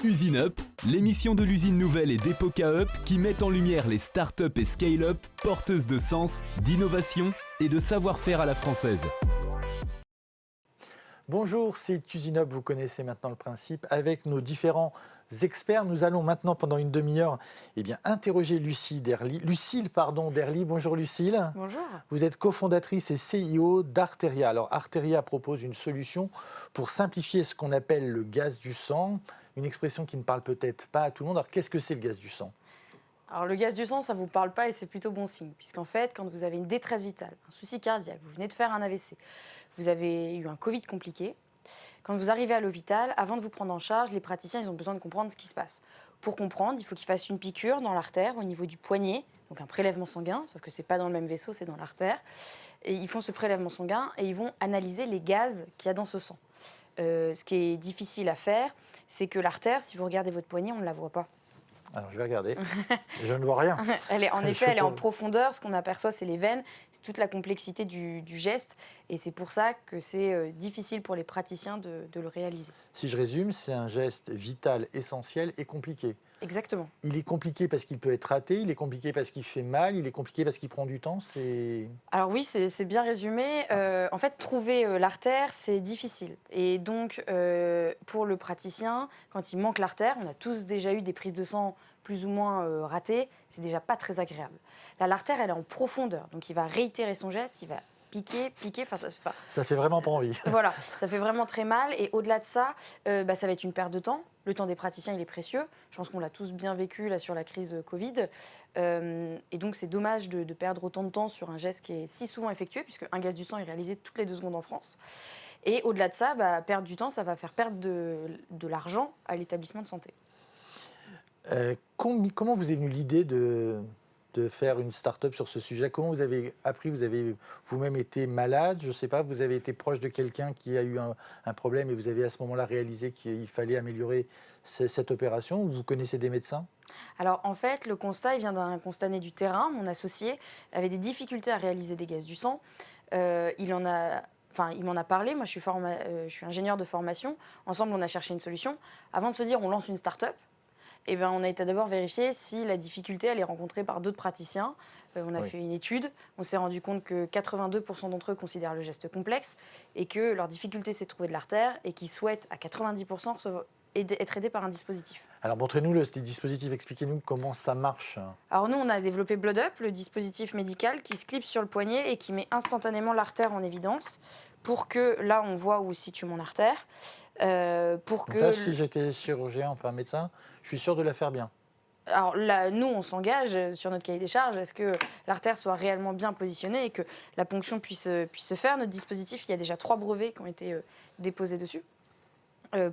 Usine Up, l'émission de l'usine nouvelle et d'Epoca Up qui met en lumière les startups et scale-up porteuses de sens, d'innovation et de savoir-faire à la française. Bonjour, c'est Usine Up, vous connaissez maintenant le principe. Avec nos différents experts, nous allons maintenant pendant une demi-heure interroger Lucille Derly. Bonjour Lucille. Bonjour. Vous êtes cofondatrice et CEO d'Arteria. Alors Arteria propose une solution pour simplifier ce qu'on appelle le gaz du sang, une expression qui ne parle peut-être pas à tout le monde. Alors qu'est-ce que c'est le gaz du sang ? Alors le gaz du sang, ça ne vous parle pas et c'est plutôt bon signe, puisqu'en fait, quand vous avez une détresse vitale, un souci cardiaque, vous venez de faire un AVC, vous avez eu un Covid compliqué, quand vous arrivez à l'hôpital, avant de vous prendre en charge, les praticiens ils ont besoin de comprendre ce qui se passe. Pour comprendre, il faut qu'ils fassent une piqûre dans l'artère au niveau du poignet, donc un prélèvement sanguin, sauf que ce n'est pas dans le même vaisseau, c'est dans l'artère. Et ils font ce prélèvement sanguin et ils vont analyser les gaz qu'il y a dans ce sang. Ce qui est difficile à faire, c'est que l'artère, si vous regardez votre poignet, on ne la voit pas. Alors je vais regarder, je ne vois rien. Elle est en profondeur, ce qu'on aperçoit c'est les veines, c'est toute la complexité du geste et c'est pour ça que c'est difficile pour les praticiens de le réaliser. Si je résume, c'est un geste vital, essentiel et compliqué. Exactement. Il est compliqué parce qu'il peut être raté, il est compliqué parce qu'il fait mal, il est compliqué parce qu'il prend du temps. Alors oui, c'est bien résumé. En fait, trouver l'artère, c'est difficile. Et donc, pour le praticien, quand il manque l'artère, on a tous déjà eu des prises de sang plus ou moins ratées, c'est déjà pas très agréable. Là, l'artère, elle est en profondeur, donc il va réitérer son geste, il va piquer. Ça fait vraiment pas envie. Voilà, ça fait vraiment très mal. Et au-delà de ça, ça va être une perte de temps. Le temps des praticiens, il est précieux. Je pense qu'on l'a tous bien vécu là, sur la crise Covid. Et donc, c'est dommage de perdre autant de temps sur un geste qui est si souvent effectué, puisque un gaz du sang est réalisé toutes les 2 secondes en France. Et au-delà de ça, perdre du temps, ça va faire perdre de l'argent à l'établissement de santé. Comment vous est venue l'idée de faire une start-up sur ce sujet? Comment vous avez appris? Vous avez vous-même été malade, je ne sais pas, vous avez été proche de quelqu'un qui a eu un problème et vous avez à ce moment-là réalisé qu'il fallait améliorer cette opération, ou vous connaissez des médecins? Alors en fait, le constat, il vient d'un constat né du terrain. Mon associé avait des difficultés à réaliser des gaz du sang. Il m'en a parlé. Moi, je suis ingénieur de formation. Ensemble, on a cherché une solution. Avant de se dire on lance une start-up, on a été d'abord vérifier si la difficulté elle est rencontrée par d'autres praticiens. On a fait une étude, on s'est rendu compte que 82% d'entre eux considèrent le geste complexe et que leur difficulté c'est de trouver de l'artère et qu'ils souhaitent à 90% être aidés par un dispositif. Alors montrez-nous le dispositif, expliquez-nous comment ça marche. Alors nous on a développé Blood Up, le dispositif médical qui se clipse sur le poignet et qui met instantanément l'artère en évidence pour que là on voit où se situe mon artère. Donc là, si j'étais chirurgien, enfin médecin, je suis sûr de la faire bien. Alors là, nous, on s'engage sur notre cahier des charges à ce que l'artère soit réellement bien positionnée et que la ponction puisse se faire. Notre dispositif, il y a déjà 3 brevets qui ont été déposés dessus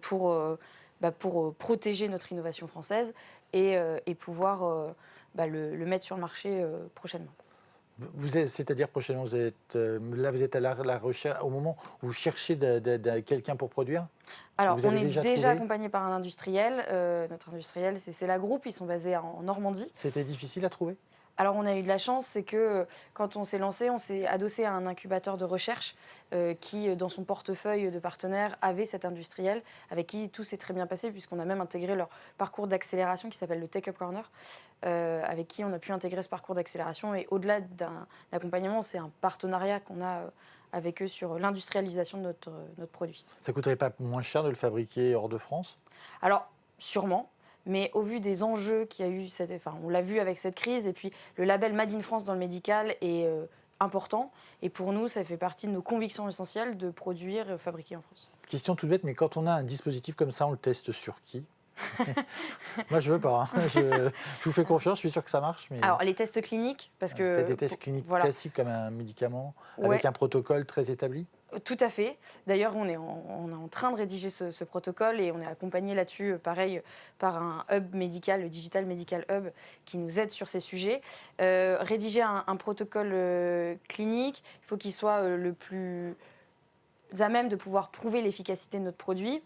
pour protéger notre innovation française et pouvoir le mettre sur le marché prochainement. C'est-à-dire prochainement, vous êtes à la recherche, au moment où vous cherchez quelqu'un pour produire? Alors, on est déjà accompagné par un industriel. Notre industriel, c'est la Groupe. Ils sont basés en Normandie. C'était difficile à trouver? Alors, on a eu de la chance, c'est que quand on s'est lancé, on s'est adossé à un incubateur de recherche qui, dans son portefeuille de partenaires, avait cet industriel avec qui tout s'est très bien passé puisqu'on a même intégré leur parcours d'accélération qui s'appelle le Tech Up Corner, avec qui on a pu intégrer ce parcours d'accélération. Et au-delà d'un accompagnement, c'est un partenariat qu'on a avec eux sur l'industrialisation de notre produit. Ça ne coûterait pas moins cher de le fabriquer hors de France? Alors, sûrement. Mais au vu des enjeux qu'il y a eu, on l'a vu avec cette crise, et puis le label Made in France dans le médical est important. Et pour nous, ça fait partie de nos convictions essentielles de produire, fabriquer en France. Question toute bête, mais quand on a un dispositif comme ça, on le teste sur qui? Moi, je veux pas. Je vous fais confiance, je suis sûr que ça marche. Mais... Alors, les tests cliniques, parce que... Faites des tests cliniques classiques comme un médicament, avec un protocole très établi? Tout à fait. D'ailleurs, on est en train de rédiger ce protocole et on est accompagné là-dessus, pareil, par un hub médical, le Digital Medical Hub, qui nous aide sur ces sujets. Rédiger un protocole clinique, il faut qu'il soit le plus à même de pouvoir prouver l'efficacité de notre produit.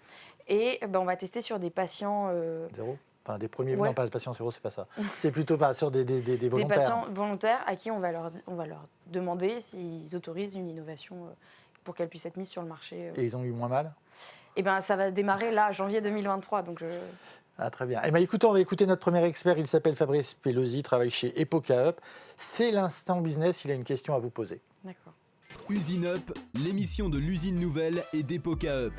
Et on va tester sur des patients... Zéro? Enfin, des premiers, non, pas des patients zéro, c'est pas ça. C'est plutôt sur des volontaires. Des patients volontaires à qui on va leur demander s'ils autorisent une innovation pour qu'elle puisse être mise sur le marché. Et ils ont eu moins mal? Eh ben, ça va démarrer là, janvier 2023. Donc Ah, très bien. Eh bien, écoutez, on va écouter notre premier expert. Il s'appelle Fabrice Pelosi, il travaille chez Epoca Up. C'est l'instant business. Il a une question à vous poser. D'accord. Usine Up, l'émission de l'usine nouvelle et d'Epoca Up.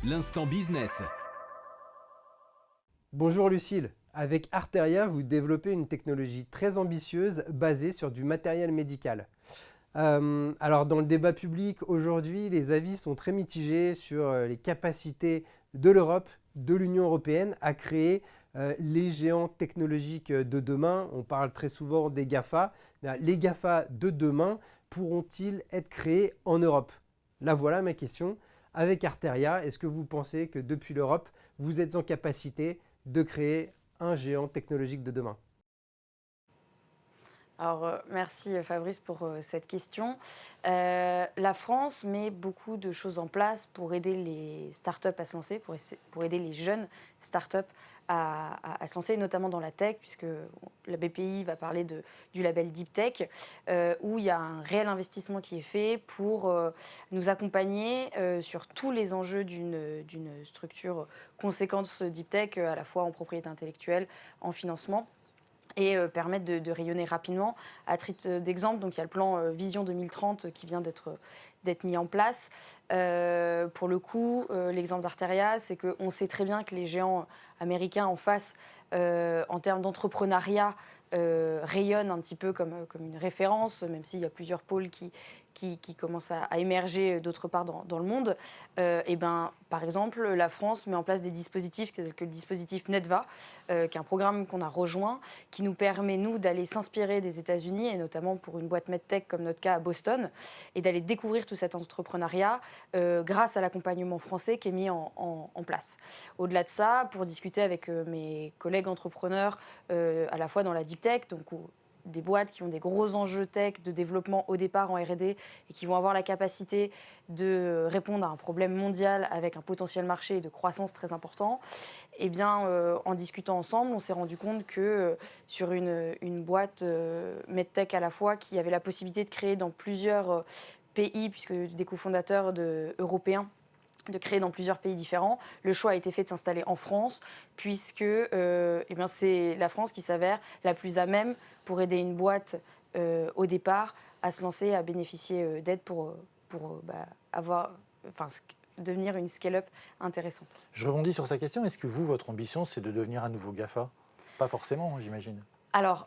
L'instant business. Bonjour Lucille, avec Arteria, vous développez une technologie très ambitieuse basée sur du matériel médical. Alors dans le débat public aujourd'hui, les avis sont très mitigés sur les capacités de l'Europe, de l'Union européenne à créer les géants technologiques de demain. On parle très souvent des GAFA. Les GAFA de demain pourront-ils être créés en Europe? Là voilà ma question. Avec Arteria, est-ce que vous pensez que depuis l'Europe, vous êtes en capacité de créer un géant technologique de demain? Alors, merci Fabrice pour cette question. La France met beaucoup de choses en place pour aider les startups à se lancer, pour aider les jeunes startups à se lancer, notamment dans la tech, puisque la BPI va parler du label Deep Tech, où il y a un réel investissement qui est fait pour nous accompagner sur tous les enjeux d'une structure conséquente Deep Tech, à la fois en propriété intellectuelle, en financement, et permettre de rayonner rapidement. À titre d'exemple, donc il y a le plan Vision 2030 qui vient d'être mis en place. Pour le coup, l'exemple d'Arteria, c'est qu'on sait très bien que les géants américains en face, en termes d'entrepreneuriat, rayonnent un petit peu comme une référence, même s'il y a plusieurs pôles qui commencent à émerger d'autre part dans le monde. Et ben, par exemple, la France met en place des dispositifs tels que le dispositif NETVA, qui est un programme qu'on a rejoint, qui nous permet, nous, d'aller s'inspirer des États-Unis, et notamment pour une boîte MedTech comme notre cas à Boston, et d'aller découvrir tout cet entrepreneuriat grâce à l'accompagnement français qui est mis en place. Au-delà de ça, pour discuter avec mes collègues entrepreneurs, à la fois dans la deep tech, donc des boîtes qui ont des gros enjeux tech de développement au départ en R&D et qui vont avoir la capacité de répondre à un problème mondial avec un potentiel marché de croissance très important, eh bien, en discutant ensemble, on s'est rendu compte que sur une boîte MedTech à la fois qui avait la possibilité de créer dans plusieurs pays, puisque des cofondateurs européens, de créer dans plusieurs pays différents. Le choix a été fait de s'installer en France, puisque eh bien, c'est la France qui s'avère la plus à même pour aider une boîte au départ à se lancer, à bénéficier d'aide pour devenir une scale-up intéressante. Je rebondis sur sa question. Est-ce que vous, votre ambition, c'est de devenir un nouveau GAFA? Pas forcément, j'imagine. Alors,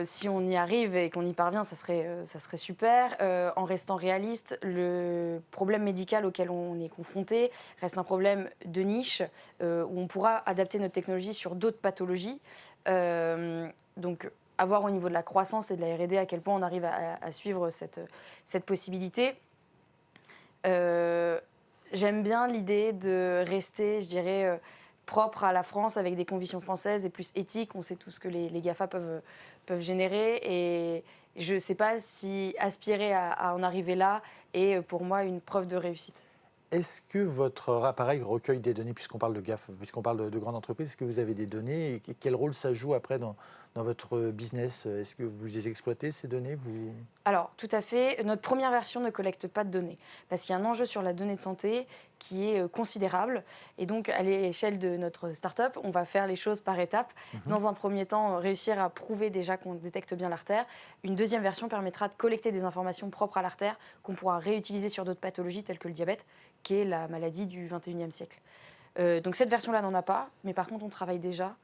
si on y arrive et qu'on y parvient, ça serait super. En restant réaliste, le problème médical auquel on est confronté reste un problème de niche où on pourra adapter notre technologie sur d'autres pathologies. Donc, à voir au niveau de la croissance et de la R&D à quel point on arrive à suivre cette possibilité. J'aime bien l'idée de rester, je dirais, propre à la France, avec des convictions françaises et plus éthiques. On sait tout ce que les GAFA peuvent générer. Et je ne sais pas si aspirer à en arriver là est pour moi une preuve de réussite. Est-ce que votre appareil recueille des données, puisqu'on parle de GAFA, puisqu'on parle de grandes entreprises, est-ce que vous avez des données et quel rôle ça joue après dans votre business? Est-ce que vous les exploitez, ces données Alors, tout à fait. Notre première version ne collecte pas de données parce qu'il y a un enjeu sur la donnée de santé qui est considérable. Et donc, à l'échelle de notre start-up, on va faire les choses par étapes. Dans un premier temps, réussir à prouver déjà qu'on détecte bien l'artère. Une deuxième version permettra de collecter des informations propres à l'artère qu'on pourra réutiliser sur d'autres pathologies telles que le diabète, qui est la maladie du 21e siècle. Donc cette version-là n'en a pas, mais par contre on travaille déjà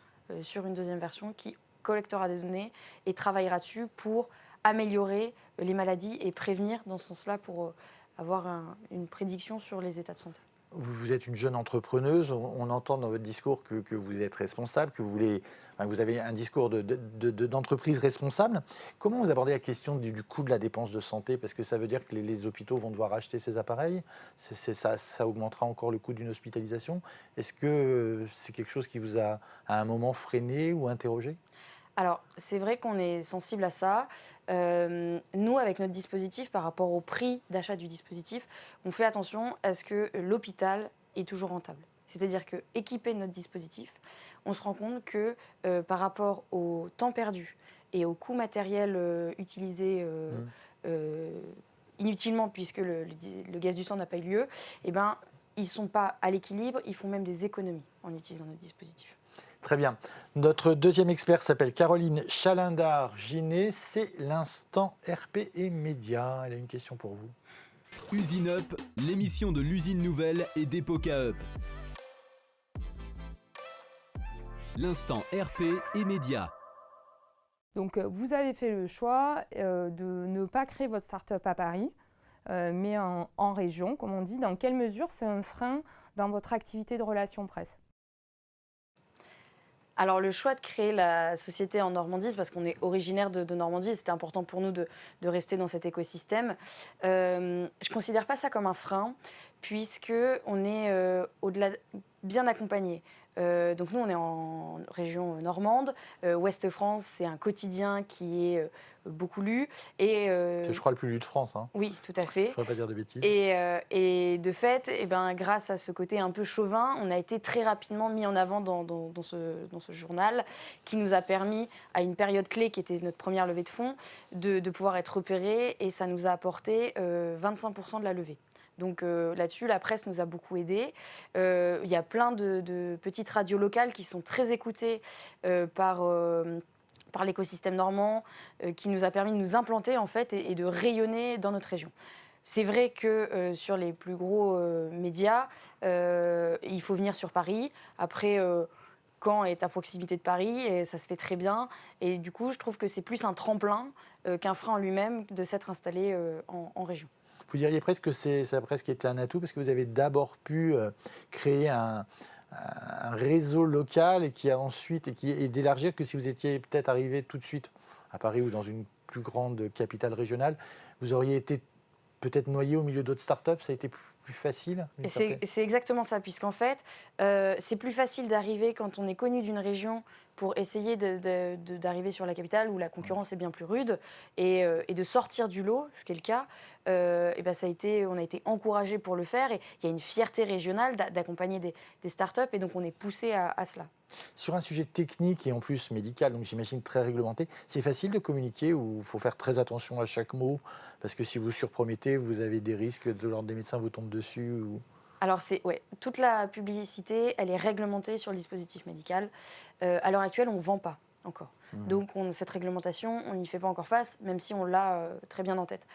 sur une deuxième version qui collectera des données et travaillera dessus pour améliorer les maladies et prévenir dans ce sens-là pour avoir une prédiction sur les états de santé. Vous êtes une jeune entrepreneuse, on entend dans votre discours que vous êtes responsable, que vous avez un discours d'entreprise responsable. Comment vous abordez la question du coût de la dépense de santé? Parce que ça veut dire que les hôpitaux vont devoir acheter ces appareils, ça augmentera encore le coût d'une hospitalisation. Est-ce que c'est quelque chose qui vous a à un moment freiné ou interrogé? Alors, c'est vrai qu'on est sensible à ça. Nous, avec notre dispositif, par rapport au prix d'achat du dispositif, on fait attention à ce que l'hôpital est toujours rentable. C'est-à-dire qu'équipé de notre dispositif, on se rend compte que par rapport au temps perdu et au coût matériel utilisé inutilement puisque le gaz du sang n'a pas eu lieu, eh ben, ils ne sont pas à l'équilibre, ils font même des économies en utilisant notre dispositif. Très bien. Notre deuxième expert s'appelle Caroline Chalindar-Ginet. C'est l'instant RP et médias. Elle a une question pour vous. Usine Up, l'émission de l'usine nouvelle et d'Epoca Up. L'instant RP et médias. Donc, vous avez fait le choix de ne pas créer votre start-up à Paris, mais en région, comme on dit. Dans quelle mesure c'est un frein dans votre activité de relations presse ? Alors le choix de créer la société en Normandie, c'est parce qu'on est originaire de Normandie et c'était important pour nous de rester dans cet écosystème. Je ne considère pas ça comme un frein, puisqu'on est au-delà bien accompagné. Donc nous, on est en région normande. Ouest France, c'est un quotidien qui est beaucoup lu. C'est, je crois, le plus lu de France. Hein. Oui, tout à fait. Je ne ferai pas dire de bêtises. Et de fait, eh ben, grâce à ce côté un peu chauvin, on a été très rapidement mis en avant dans ce journal, qui nous a permis, à une période clé qui était notre première levée de fonds, de pouvoir être repérés. Et ça nous a apporté 25% de la levée. Donc là-dessus, la presse nous a beaucoup aidés. Il y a plein de petites radios locales qui sont très écoutées par l'écosystème normand, qui nous a permis de nous implanter en fait et de rayonner dans notre région. C'est vrai que sur les plus gros médias, il faut venir sur Paris. Après, Caen est à proximité de Paris et ça se fait très bien. Et du coup, je trouve que c'est plus un tremplin qu'un frein en lui-même de s'être installé en région. Vous diriez presque que ça a presque été un atout parce que vous avez d'abord pu créer un réseau local et qui a ensuite et d'élargir que si vous étiez peut-être arrivé tout de suite à Paris ou dans une plus grande capitale régionale, vous auriez été peut-être noyé au milieu d'autres startups, ça a été plus facile. C'est exactement ça, puisqu'en fait, c'est plus facile d'arriver quand on est connu d'une région pour essayer d'arriver sur la capitale où la concurrence est bien plus rude et de sortir du lot, ce qui est le cas. Et ben on a été encouragés pour le faire et il y a une fierté régionale d'accompagner des startups et donc on est poussé à cela. Sur un sujet technique et en plus médical, donc j'imagine très réglementé, c'est facile de communiquer ou il faut faire très attention à chaque mot parce que si vous surpromettez, vous avez des risques de l'ordre des médecins vous tombent dessus ou... Alors, toute la publicité, elle est réglementée sur le dispositif médical. À l'heure actuelle, on ne vend pas encore. Donc, cette réglementation, on n'y fait pas encore face, même si on l'a très bien en tête.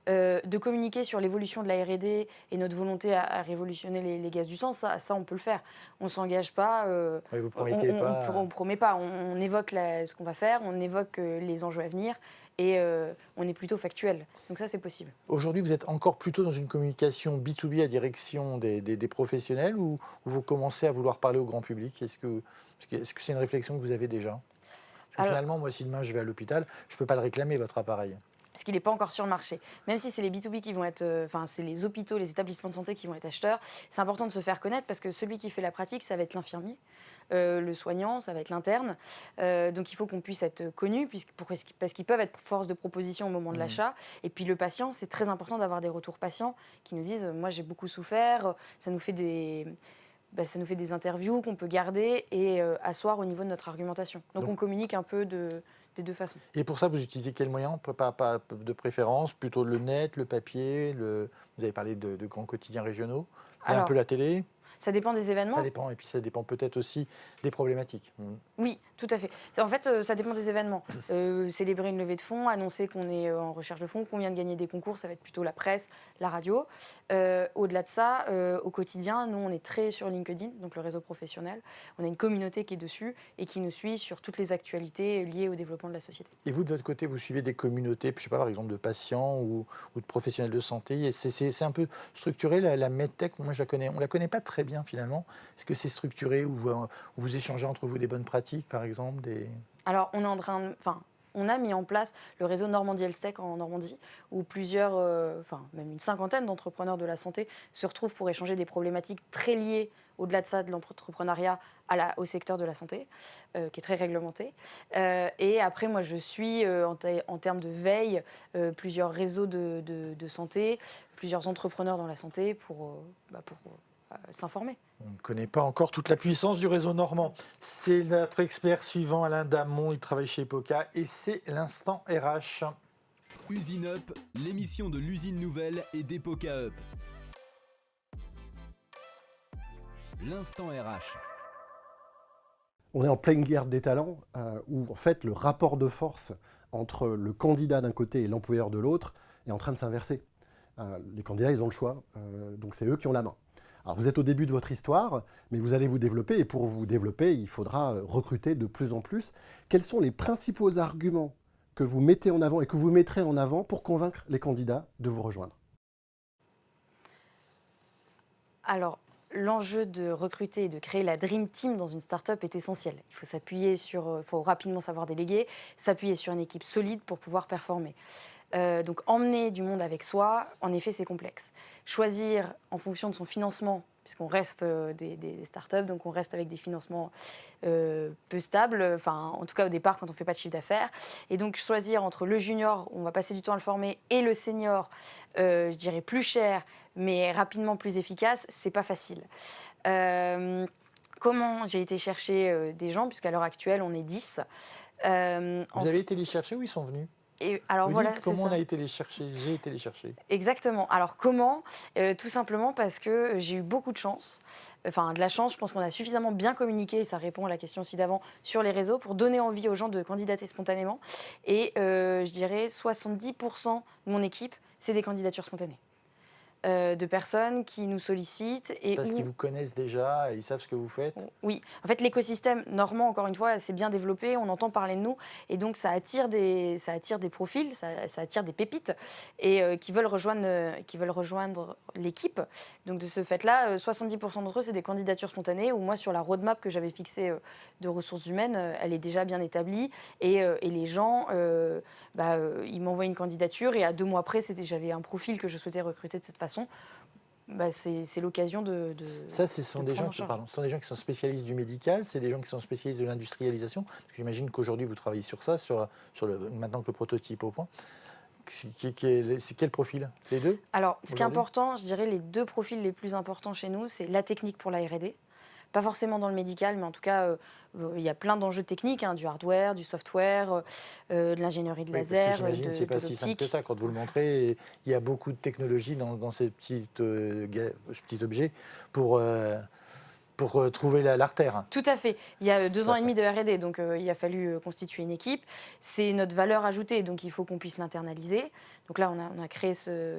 De communiquer sur l'évolution de la R&D et notre volonté à révolutionner les gaz du sang, ça, on peut le faire. On ne s'engage pas. Oui, vous promettez pas. On ne promet pas. On évoque ce qu'on va faire, on évoque les enjeux à venir. Et on est plutôt factuel. Donc ça, c'est possible. Aujourd'hui, vous êtes encore plutôt dans une communication B2B à direction des professionnels ou vous commencez à vouloir parler au grand public ? Est-ce que c'est une réflexion que vous avez déjà ? Parce que finalement, moi, si demain je vais à l'hôpital, je ne peux pas le réclamer, votre appareil. Parce qu'il n'est pas encore sur le marché. Même si c'est les B2B qui vont être... c'est les hôpitaux, les établissements de santé qui vont être acheteurs, c'est important de se faire connaître parce que celui qui fait la pratique, ça va être l'infirmier. Le soignant, ça va être l'interne. Donc il faut qu'on puisse être connu parce qu'ils peuvent être force de proposition au moment de l'achat. Et puis le patient, c'est très important d'avoir des retours patients qui nous disent « moi j'ai beaucoup souffert », ça nous fait des interviews qu'on peut garder et asseoir au niveau de notre argumentation. Donc on communique un peu des deux façons. Et pour ça, vous utilisez quel moyen de préférence ? Plutôt le net, le papier, vous avez parlé de grands quotidiens régionaux, un peu la télé ? Ça dépend des événements. Ça dépend, et puis ça dépend peut-être aussi des problématiques. Oui, tout à fait. En fait, ça dépend des événements. Célébrer une levée de fonds, annoncer qu'on est en recherche de fonds, qu'on vient de gagner des concours, ça va être plutôt la presse, la radio. Au-delà de ça, au quotidien, nous, on est très sur LinkedIn, donc le réseau professionnel. On a une communauté qui est dessus et qui nous suit sur toutes les actualités liées au développement de la société. Et vous, de votre côté, vous suivez des communautés, je sais pas, par exemple, de patients ou de professionnels de santé. Et c'est un peu structuré, la medtech. Moi, on ne la connaît pas très bien, finalement. Est-ce que c'est structuré où vous échangez entre vous des bonnes pratiques, par exemple Alors, on a mis en place le réseau Normandie Health Tech en Normandie, où plusieurs, même une cinquantaine d'entrepreneurs de la santé se retrouvent pour échanger des problématiques très liées, au-delà de ça, de l'entrepreneuriat au secteur de la santé, qui est très réglementé. Et après, moi, je suis, en termes de veille, plusieurs réseaux de santé, plusieurs entrepreneurs dans la santé pour s'informer. On ne connaît pas encore toute la puissance du réseau normand. C'est notre expert suivant, Alain Damon. Il travaille chez Epoca et c'est l'instant RH. Usine Up, l'émission de l'usine nouvelle et d'Epoca Up. L'instant RH. On est en pleine guerre des talents, où en fait le rapport de force entre le candidat d'un côté et l'employeur de l'autre est en train de s'inverser. Les candidats, ils ont le choix, donc c'est eux qui ont la main. Alors vous êtes au début de votre histoire, mais vous allez vous développer, et pour vous développer, il faudra recruter de plus en plus. Quels sont les principaux arguments que vous mettez en avant et que vous mettrez en avant pour convaincre les candidats de vous rejoindre? Alors, l'enjeu de recruter et de créer la Dream Team dans une start-up est essentiel. Il faut s'appuyer il faut rapidement savoir déléguer, s'appuyer sur une équipe solide pour pouvoir performer. Donc emmener du monde avec soi, en effet, c'est complexe. Choisir en fonction de son financement, puisqu'on reste des startups, donc on reste avec des financements peu stables, enfin en tout cas au départ quand on ne fait pas de chiffre d'affaires. Et donc choisir entre le junior, où on va passer du temps à le former, et le senior, je dirais plus cher, mais rapidement plus efficace, c'est pas facile. Comment j'ai été chercher des gens, puisqu'à l'heure actuelle on est 10. Vous avez été les chercher ou ils sont venus? Et alors Vous voilà, dites comment c'est on ça. a été les chercher, j'ai été les chercher. Exactement. Alors comment? Tout simplement parce que j'ai eu beaucoup de chance. Enfin, de la chance, je pense qu'on a suffisamment bien communiqué, et ça répond à la question aussi d'avant, sur les réseaux, pour donner envie aux gens de candidater spontanément. Et je dirais 70% de mon équipe, c'est des candidatures spontanées. De personnes qui nous sollicitent et Parce où... qu'ils vous connaissent déjà, ils savent ce que vous faites. Oui, en fait l'écosystème normand, encore une fois, c'est bien développé, on entend parler de nous et donc ça attire des profils, ça attire des pépites et qui veulent rejoindre l'équipe. Donc de ce fait-là, 70% d'entre eux, c'est des candidatures spontanées où moi, sur la roadmap que j'avais fixée de ressources humaines, elle est déjà bien établie et les gens, ils m'envoient une candidature et à 2 mois après, j'avais un profil que je souhaitais recruter de cette façon. C'est l'occasion de Ça, ce sont des gens qui sont spécialistes du médical, c'est des gens qui sont spécialistes de l'industrialisation. J'imagine qu'aujourd'hui, vous travaillez sur ça, maintenant que le prototype est au point. C'est quel profil? Les deux? Alors, ce qui est important, je dirais les 2 profils les plus importants chez nous, c'est la technique pour la R&D. Pas forcément dans le médical, mais en tout cas, il y a plein d'enjeux techniques, du hardware, du software, de l'ingénierie de laser, parce que j'imagine que ce n'est pas si simple que ça. Quand vous le montrez, il y a beaucoup de technologies dans ces petits objets pour trouver l'artère. Tout à fait. Il y a 2 ans et demi de R&D, donc il a fallu constituer une équipe. C'est notre valeur ajoutée, donc il faut qu'on puisse l'internaliser. Donc là, on a créé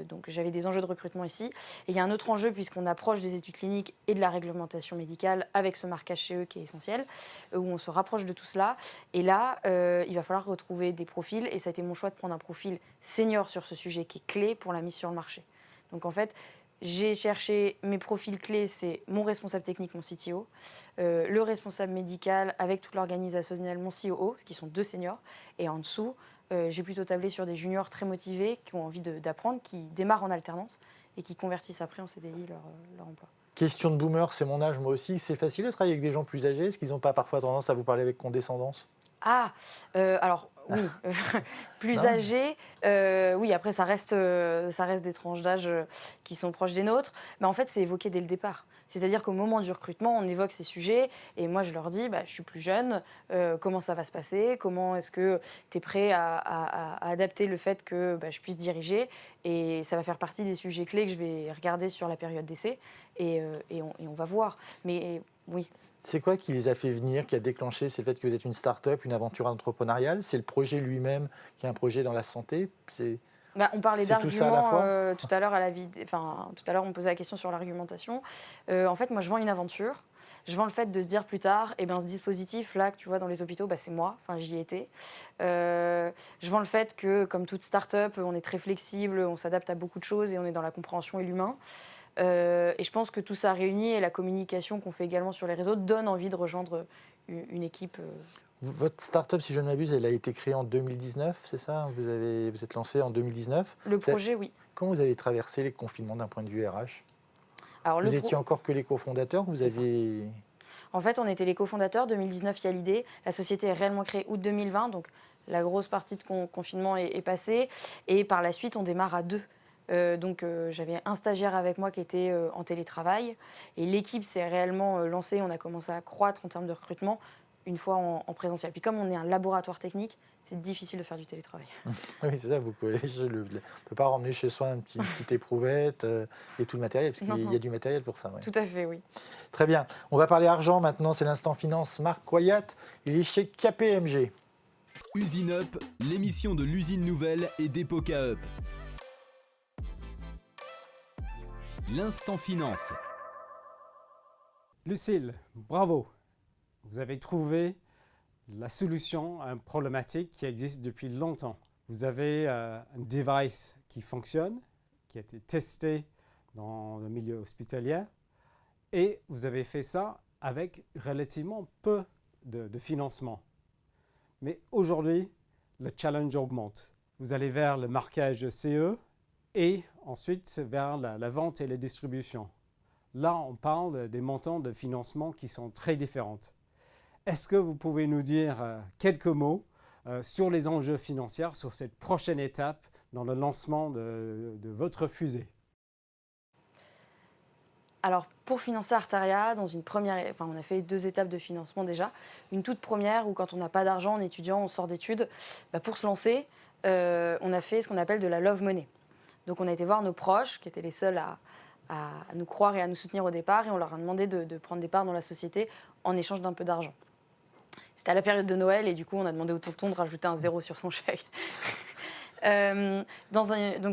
donc j'avais des enjeux de recrutement ici. Et il y a un autre enjeu, puisqu'on approche des études cliniques et de la réglementation médicale avec ce marquage CE qui est essentiel, où on se rapproche de tout cela. Et là, il va falloir retrouver des profils. Et ça a été mon choix de prendre un profil senior sur ce sujet qui est clé pour la mise sur le marché. Donc en fait, j'ai cherché mes profils clés, c'est mon responsable technique, mon CTO, le responsable médical avec toute l'organisationnel, mon COO, qui sont 2 seniors. Et en dessous, j'ai plutôt tablé sur des juniors très motivés, qui ont envie d'apprendre, qui démarrent en alternance et qui convertissent après en CDI leur emploi. Question de boomer, c'est mon âge moi aussi. C'est facile de travailler avec des gens plus âgés? Est-ce qu'ils n'ont pas parfois tendance à vous parler avec condescendance? Alors oui, plus âgés, oui, après ça reste des tranches d'âge qui sont proches des nôtres, mais en fait c'est évoqué dès le départ. C'est-à-dire qu'au moment du recrutement, on évoque ces sujets et moi je leur dis, je suis plus jeune, comment ça va se passer, comment est-ce que tu es prêt à adapter le fait que je puisse diriger, et ça va faire partie des sujets clés que je vais regarder sur la période d'essai et on va voir. Mais oui. C'est quoi qui les a fait venir, qui a déclenché? C'est le fait que vous êtes une start-up, une aventure entrepreneuriale? C'est le projet lui-même qui est un projet dans la santé? On parlait d'arguments tout à l'heure tout à l'heure on posait la question sur l'argumentation. En fait, moi je vends une aventure. Je vends le fait de se dire plus tard, ce dispositif là que tu vois dans les hôpitaux, c'est moi, j'y étais. Je vends le fait que, comme toute start-up, on est très flexible, on s'adapte à beaucoup de choses et on est dans la compréhension et l'humain. Et je pense que tout ça réuni et la communication qu'on fait également sur les réseaux donne envie de rejoindre une équipe. Votre start-up, si je ne m'abuse, elle a été créée en 2019, c'est ça? Vous êtes lancé en 2019. Le projet, oui. Comment vous avez traversé les confinements d'un point de vue RH? Alors, vous étiez encore que les cofondateurs? En fait, on était les cofondateurs. 2019, il y a l'idée. La société est réellement créée août 2020, donc la grosse partie de confinement est passée. Et par la suite, on démarre à 2. J'avais un stagiaire avec moi qui était en télétravail et l'équipe s'est réellement lancée. On a commencé à croître en termes de recrutement une fois en présentiel. Puis comme on est un laboratoire technique, c'est difficile de faire du télétravail. Oui, c'est ça, vous pouvez, on ne peut pas ramener chez soi une petite éprouvette et tout le matériel, parce qu'il y a du matériel pour ça. Ouais. Tout à fait, oui. Très bien. On va parler argent maintenant, c'est l'instant finance. Marc Coyat, il est chez KPMG. Usine Up, l'émission de l'usine nouvelle et d'Epoca Up. L'instant finance. Lucille, bravo. Vous avez trouvé la solution à une problématique qui existe depuis longtemps. Vous avez un device qui fonctionne, qui a été testé dans le milieu hospitalier, et vous avez fait ça avec relativement peu de financement. Mais aujourd'hui, le challenge augmente. Vous allez vers le marquage CE et ensuite vers la vente et la distribution. Là, on parle des montants de financement qui sont très différents. Est-ce que vous pouvez nous dire quelques mots sur les enjeux financiers, sur cette prochaine étape dans le lancement de votre fusée? Alors, pour financer Artaria, on a fait 2 étapes de financement déjà. Une toute première où, quand on n'a pas d'argent en étudiant, on sort d'études, pour se lancer, on a fait ce qu'on appelle de la love money. Donc, on a été voir nos proches, qui étaient les seuls à nous croire et à nous soutenir au départ, et on leur a demandé de prendre des parts dans la société en échange d'un peu d'argent. C'était à la période de Noël, et du coup, on a demandé au tonton de rajouter un 0 sur son chèque. Donc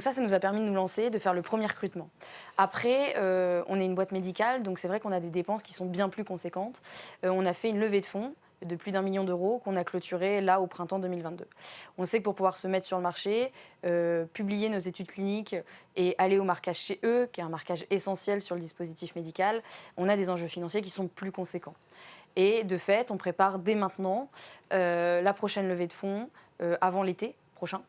ça nous a permis de nous lancer, de faire le premier recrutement. Après, on est une boîte médicale, donc c'est vrai qu'on a des dépenses qui sont bien plus conséquentes. On a fait une levée de fonds de plus d'1 million d'euros qu'on a clôturée là au printemps 2022. On sait que pour pouvoir se mettre sur le marché, publier nos études cliniques et aller au marquage CE, qui est un marquage essentiel sur le dispositif médical, on a des enjeux financiers qui sont plus conséquents. Et de fait, on prépare dès maintenant la prochaine levée de fonds avant l'été prochain,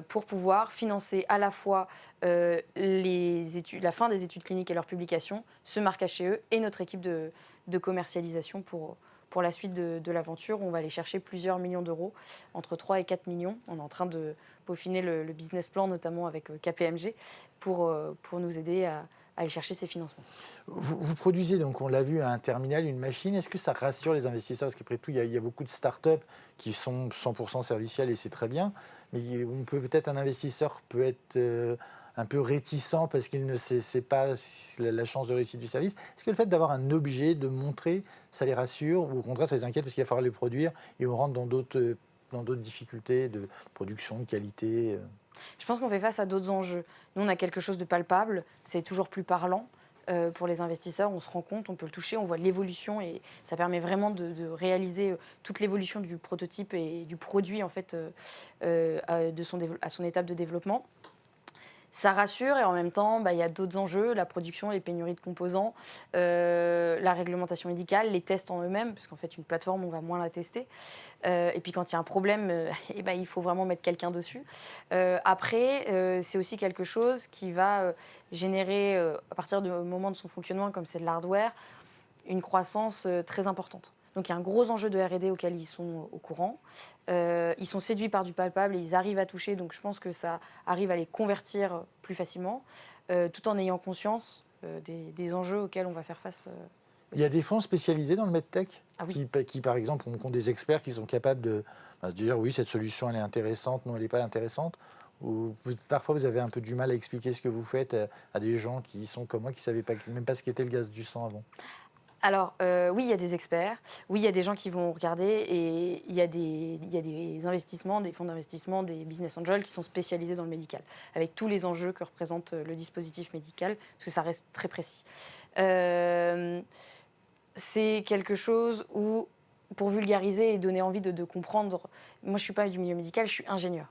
pour pouvoir financer à la fois la fin des études cliniques et leur publication, ce marquage CE et notre équipe de commercialisation pour la suite de l'aventure. On va aller chercher plusieurs millions d'euros, entre 3 et 4 millions. On est en train de peaufiner le business plan, notamment avec KPMG, pour nous aider à aller chercher ces financements. Vous produisez, donc on l'a vu, un terminal, une machine. Est-ce que ça rassure les investisseurs? Parce qu'après tout, il y a beaucoup de startups qui sont 100% servicielles et c'est très bien. Mais un investisseur peut être un peu réticent parce qu'il ne sait pas la chance de réussite du service. Est-ce que le fait d'avoir un objet, de montrer, ça les rassure, ou au contraire, ça les inquiète parce qu'il va falloir les produire et on rentre dans d'autres difficultés de production, de qualité? Je pense qu'on fait face à d'autres enjeux. Nous, on a quelque chose de palpable, c'est toujours plus parlant pour les investisseurs. On se rend compte, on peut le toucher, on voit l'évolution et ça permet vraiment de réaliser toute l'évolution du prototype et du produit en fait, à son étape de développement. Ça rassure et en même temps, il y a d'autres enjeux, la production, les pénuries de composants, la réglementation médicale, les tests en eux-mêmes, parce qu'en fait, une plateforme, on va moins la tester. Et puis quand il y a un problème, il faut vraiment mettre quelqu'un dessus. Après, c'est aussi quelque chose qui va générer, à partir du moment de son fonctionnement, comme c'est de l'hardware, une croissance très importante. Donc il y a un gros enjeu de R&D auquel ils sont au courant. Ils sont séduits par du palpable et ils arrivent à toucher. Donc je pense que ça arrive à les convertir plus facilement, tout en ayant conscience des enjeux auxquels on va faire face. Il y a des fonds spécialisés dans le medtech qui, par exemple, ont des experts qui sont capables de dire oui, cette solution elle est intéressante, non elle n'est pas intéressante. Ou parfois vous avez un peu du mal à expliquer ce que vous faites à des gens qui sont comme moi, qui ne savaient même pas ce qu'était le gaz du sang avant. Alors, oui, il y a des experts, oui, il y a des gens qui vont regarder et il y a des investissements, des fonds d'investissement, des business angels qui sont spécialisés dans le médical, avec tous les enjeux que représente le dispositif médical, parce que ça reste très précis. C'est quelque chose où, pour vulgariser et donner envie de comprendre, moi je ne suis pas du milieu médical, je suis ingénieur.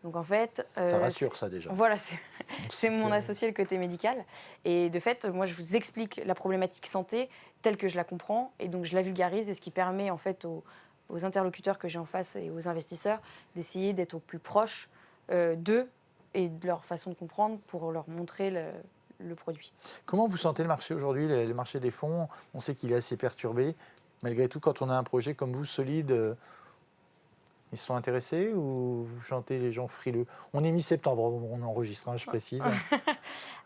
Donc en fait... ça rassure ça déjà. Voilà, c'est mon associé le côté médical. Et de fait, moi je vous explique la problématique santé telle que je la comprends et donc je la vulgarise et ce qui permet en fait aux interlocuteurs que j'ai en face et aux investisseurs d'essayer d'être au plus proche d'eux et de leur façon de comprendre pour leur montrer le produit. Comment vous sentez le marché aujourd'hui, le marché des fonds? On sait qu'il est assez perturbé. Malgré tout, quand on a un projet comme vous, solide... Ils se sont intéressés ou vous chantez les gens frileux? On est mi-septembre, on enregistre, hein, je précise.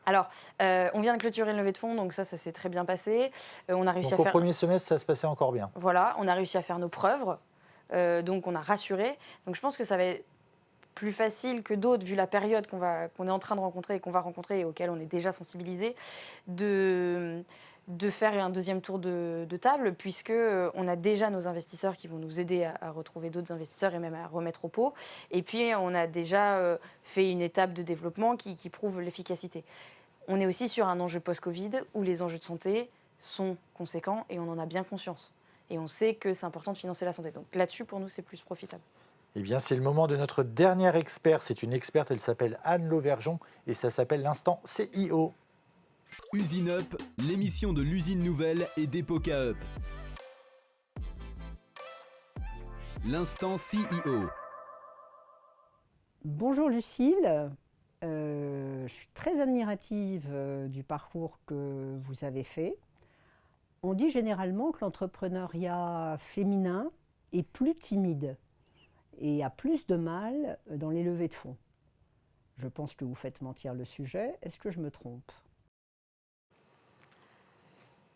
Alors, on vient de clôturer une levée de fonds, donc ça s'est très bien passé. On a réussi Donc à au faire... premier semestre, ça se passait encore bien. Voilà, on a réussi à faire nos preuves, donc on a rassuré. Donc je pense que ça va être plus facile que d'autres, vu la période qu'on est en train de rencontrer et qu'on va rencontrer et auquel on est déjà sensibilisé, de faire un deuxième tour de table, puisque on a déjà nos investisseurs qui vont nous aider à retrouver d'autres investisseurs et même à remettre au pot. Et puis on a déjà fait une étape de développement qui prouve l'efficacité. On est aussi sur un enjeu post-Covid où les enjeux de santé sont conséquents et on en a bien conscience. Et on sait que c'est important de financer la santé. Donc là-dessus, pour nous, c'est plus profitable. Eh bien, c'est le moment de notre dernière expert. C'est une experte, elle s'appelle Anne Lauvergeon et ça s'appelle l'instant CIO. Usine Up, l'émission de l'usine nouvelle et d'Epoca Up. L'instant CEO. Bonjour Lucille, je suis très admirative du parcours que vous avez fait. On dit généralement que l'entrepreneuriat féminin est plus timide et a plus de mal dans les levées de fonds. Je pense que vous faites mentir le sujet. Est-ce que je me trompe?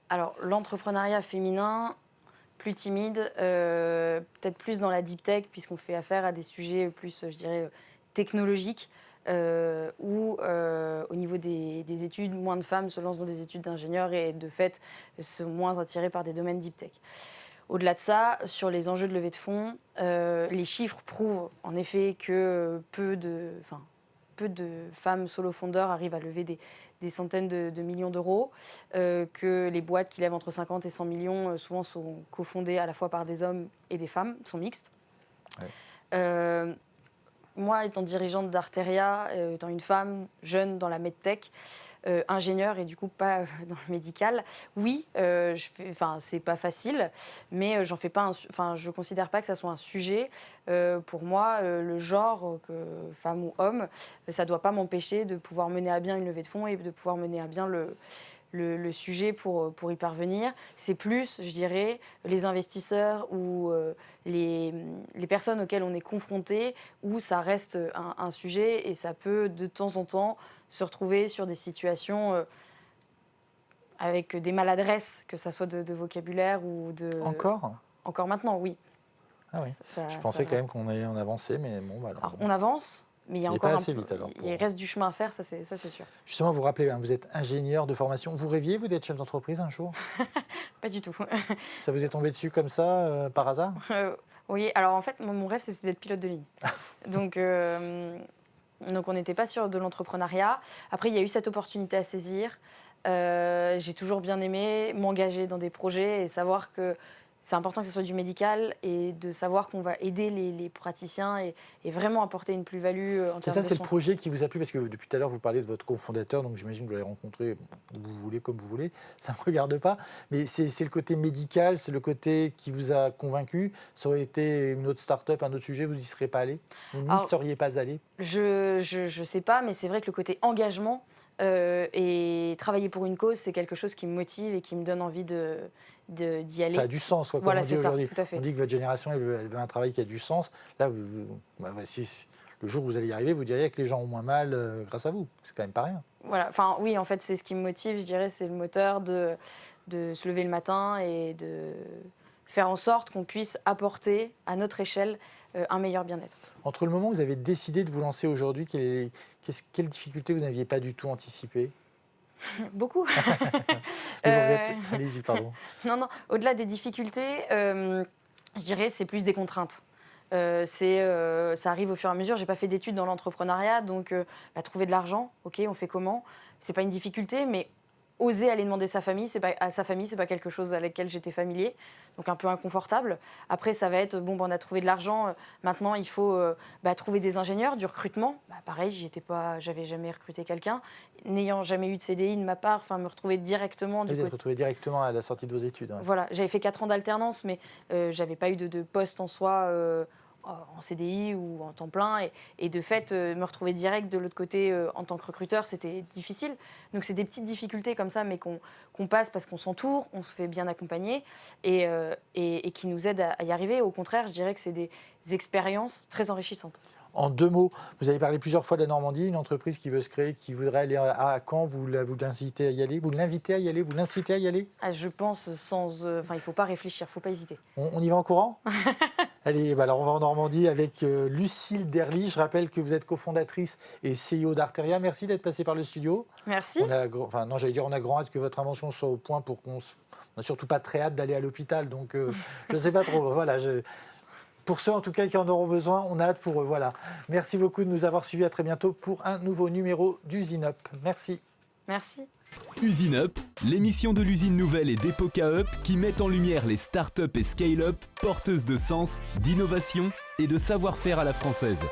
Alors, l'entrepreneuriat féminin, plus timide, peut-être plus dans la deep tech, puisqu'on fait affaire à des sujets plus, je dirais, technologiques, où au niveau des études, moins de femmes se lancent dans des études d'ingénieur et de fait sont moins attirées par des domaines deep tech. Au-delà de ça, sur les enjeux de levée de fonds, les chiffres prouvent en effet que peu de femmes solo-fondeurs arrivent à lever des centaines de millions d'euros, que les boîtes qui lèvent entre 50 et 100 millions souvent sont cofondées à la fois par des hommes et des femmes, sont mixtes. Ouais. Moi, étant dirigeante d'Arteria, étant une femme jeune dans la medtech, ingénieure et du coup pas dans le médical, oui, c'est pas facile, mais je considère pas que ça soit un sujet. Pour moi, le genre, femme ou homme, ça doit pas m'empêcher de pouvoir mener à bien une levée de fonds et de pouvoir mener à bien le sujet pour y parvenir. C'est plus, je dirais, les investisseurs ou les personnes auxquelles on est confronté, où ça reste un sujet et ça peut de temps en temps se retrouver sur des situations avec des maladresses, que ça soit de vocabulaire ou de... Encore maintenant, oui. Ah oui, je pensais quand même qu'on allait en avancer, mais bon, voilà. Alors, on avance, mais il y a encore pas assez vite, alors, il reste du chemin à faire, ça c'est sûr. Justement, vous vous rappelez, vous êtes ingénieur de formation. Vous rêviez, vous, d'être chef d'entreprise un jour? Pas du tout. Ça vous est tombé dessus comme ça, par hasard? Oui, alors en fait, mon rêve, c'était d'être pilote de ligne. Donc on n'était pas sûr de l'entrepreneuriat. Après, il y a eu cette opportunité à saisir. J'ai toujours bien aimé m'engager dans des projets et savoir que c'est important que ce soit du médical et de savoir qu'on va aider les praticiens et vraiment apporter une plus-value en termes de soins. C'est le projet qui vous a plu, parce que depuis tout à l'heure, vous parlez de votre cofondateur, donc j'imagine que vous l'avez rencontré où vous voulez, comme vous voulez, ça ne me regarde pas. Mais c'est le côté médical, c'est le côté qui vous a convaincu. Ça aurait été une autre start-up, un autre sujet, vous n'y seriez pas allé? Vous n'y seriez pas allé? Je sais pas, mais c'est vrai que le côté engagement et travailler pour une cause, c'est quelque chose qui me motive et qui me donne envie d'y aller. Ça a du sens, quoi, comme voilà, on dit aujourd'hui. Tout à fait. On dit que votre génération, elle veut un travail qui a du sens. Là, si le jour où vous allez y arriver, vous diriez que les gens ont moins mal grâce à vous. C'est quand même pas rien. Voilà. Enfin, oui, en fait, c'est ce qui me motive, je dirais, c'est le moteur de se lever le matin et de faire en sorte qu'on puisse apporter à notre échelle un meilleur bien-être. Entre le moment où vous avez décidé de vous lancer aujourd'hui, quelles difficultés vous n'aviez pas du tout anticipées? Beaucoup. Allez-y, pardon. Non, au-delà des difficultés, je dirais c'est plus des contraintes. Ça arrive au fur et à mesure. J'ai pas fait d'études dans l'entrepreneuriat, donc trouver de l'argent, ok, on fait comment? C'est pas une difficulté, mais oser aller demander à sa famille, c'est pas quelque chose avec lequel j'étais familier, donc un peu inconfortable. Après, ça va être on a trouvé de l'argent, maintenant il faut trouver des ingénieurs, du recrutement. Pareil, j'avais jamais recruté quelqu'un, n'ayant jamais eu de CDI de ma part, me retrouver directement. Vous êtes retrouvé directement à la sortie de vos études. Ouais. Voilà, j'avais fait 4 ans d'alternance, mais j'avais pas eu de poste en soi en CDI ou en temps plein. Et de fait, me retrouver direct de l'autre côté en tant que recruteur, c'était difficile. Donc c'est des petites difficultés comme ça, mais qu'on passe parce qu'on s'entoure, on se fait bien accompagner et qui nous aident à y arriver. Au contraire, je dirais que c'est des expériences très enrichissantes. En 2 mots, vous avez parlé plusieurs fois de la Normandie, une entreprise qui veut se créer, qui voudrait aller à Caen, vous l'incitez à y aller, vous l'invitez à y aller, vous l'incitez à y aller? Je pense sans... il ne faut pas réfléchir, il ne faut pas hésiter. On y va en courant? Allez, alors on va en Normandie avec Lucille Derly. Je rappelle que vous êtes cofondatrice et CEO d'Arteria. Merci d'être passée par le studio. Merci. On a grand hâte que votre invention soit au point pour qu'on... On n'a surtout pas très hâte d'aller à l'hôpital, donc je ne sais pas trop. Voilà, pour ceux en tout cas qui en auront besoin, on a hâte pour eux. Voilà. Merci beaucoup de nous avoir suivis. À très bientôt pour un nouveau numéro d'Usine Up. Merci. Merci. Usine Up, l'émission de l'usine nouvelle et d'Epoca Up qui met en lumière les startups et scale-up porteuses de sens, d'innovation et de savoir-faire à la française.